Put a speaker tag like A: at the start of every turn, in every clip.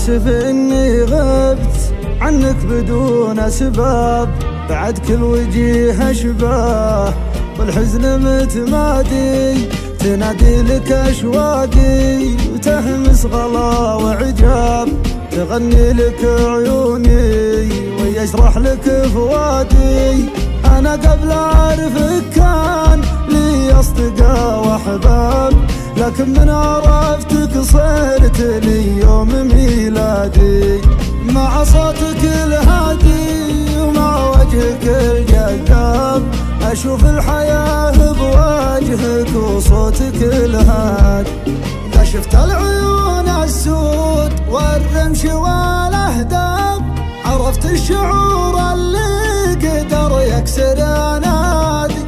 A: آسف إني غبت عنك بدون أسباب، بعد كل وجيه أشباه والحزن متمادي، تنادي لك أشواقي وتهمس غلا وعجاب، تغني لك عيوني ويشرح لك فؤادي. أنا قبل أعرفك كان لي أصدقاء وأحباب، لكن من عرفتك صرت لي يوم ميلادي. مع صوتك الهادي ومع وجهك الجذاب، أشوف الحياة بوجهك وصوتك الهادي. إذا شفت العيون السود والرمش والأهداب، عرفت الشعور اللي قدر يكسر أنادي.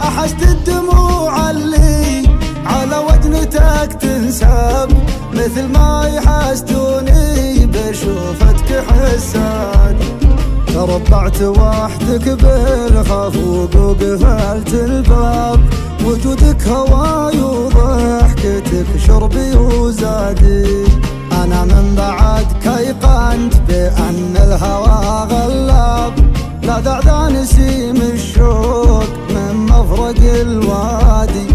A: أحست الدموع اللي على وجنتك تنساب، مثل ما يحسدوني بشوفتك حسادي. تربعت وحدك بالخفوق وقفلت الباب، وجودك هواي وضحكتك شربي وزادي. أنا من بعدك أيقنت بأن الهوى غلاب، لا دعنا نسيم الشوق من مفرق الوادي.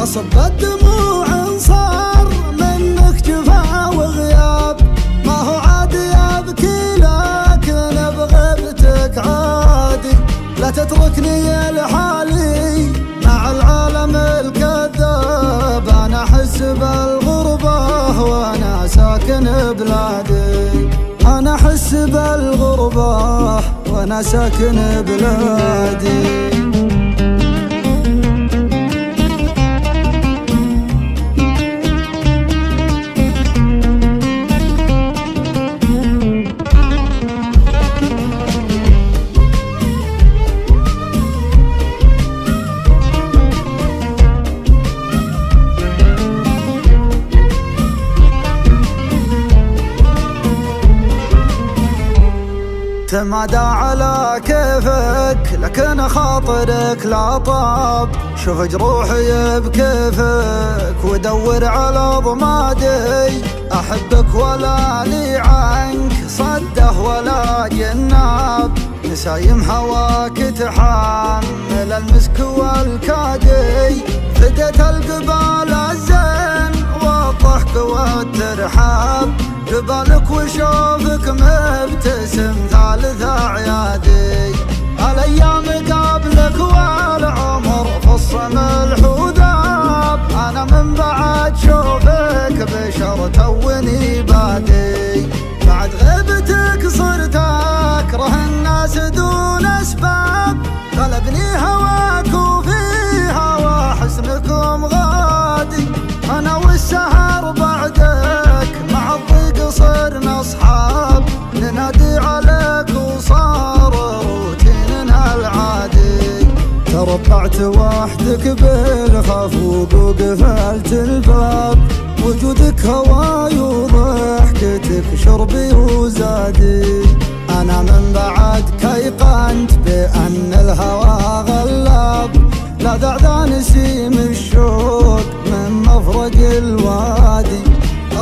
A: أصب الدموع صار منك جفا وغياب، ما هو عادي أبكي لكن بغيبتك عادي. لا تتركني لحالي مع العالم الكذاب، أنا أحس بالغربة وأنا ساكن بلادي. أنا أحس بالغربة وأنا ساكن بلادي. تمادى على كيفك لكن خاطرك لا طاب، شوف جروحي بكيفك ودور على ضمادي. أحبك ولا لي عنك صده ولا جناب، نسايم هواك تحمل المسك والكادي. فديت القبال الزين والضحك والترحاب، قبالك وشوفك مبتسم ثالث أعيادي. الأيام قبلك والعمر في الصمل حذاب، أنا من بعد شوفك بشر توني بادي. بعد غيبتك صرت أكره الناس دون أسباب، غلبني هواك وفي هوا حسنكم غادي. أنا والسهر بعدك مع الضيق صرنا أصحاب، ننادي عليك وصار روتيننا العادي. تربعت وحدك بالخفوق وقفلت الباب، وجودك هواي وضحكتك شربي وزادي. أنا من بعدك أيقنت بأن الهوى غلاب، لا دعنا نسيم الشوق من مفرق الوادي.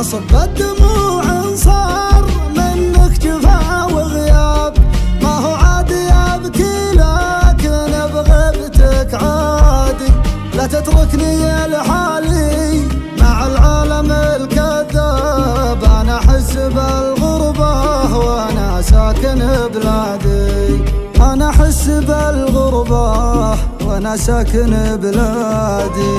A: أصب الدموع صار منك جفا وغياب، ما هو عادي أبكي لكن بغيبتك عادي. لا تتركني لحالي مع العالم الكذاب، أنا أحس بالغربة وأنا ساكن بلادي. أنا أحس بالغربة وأنا ساكن بلادي.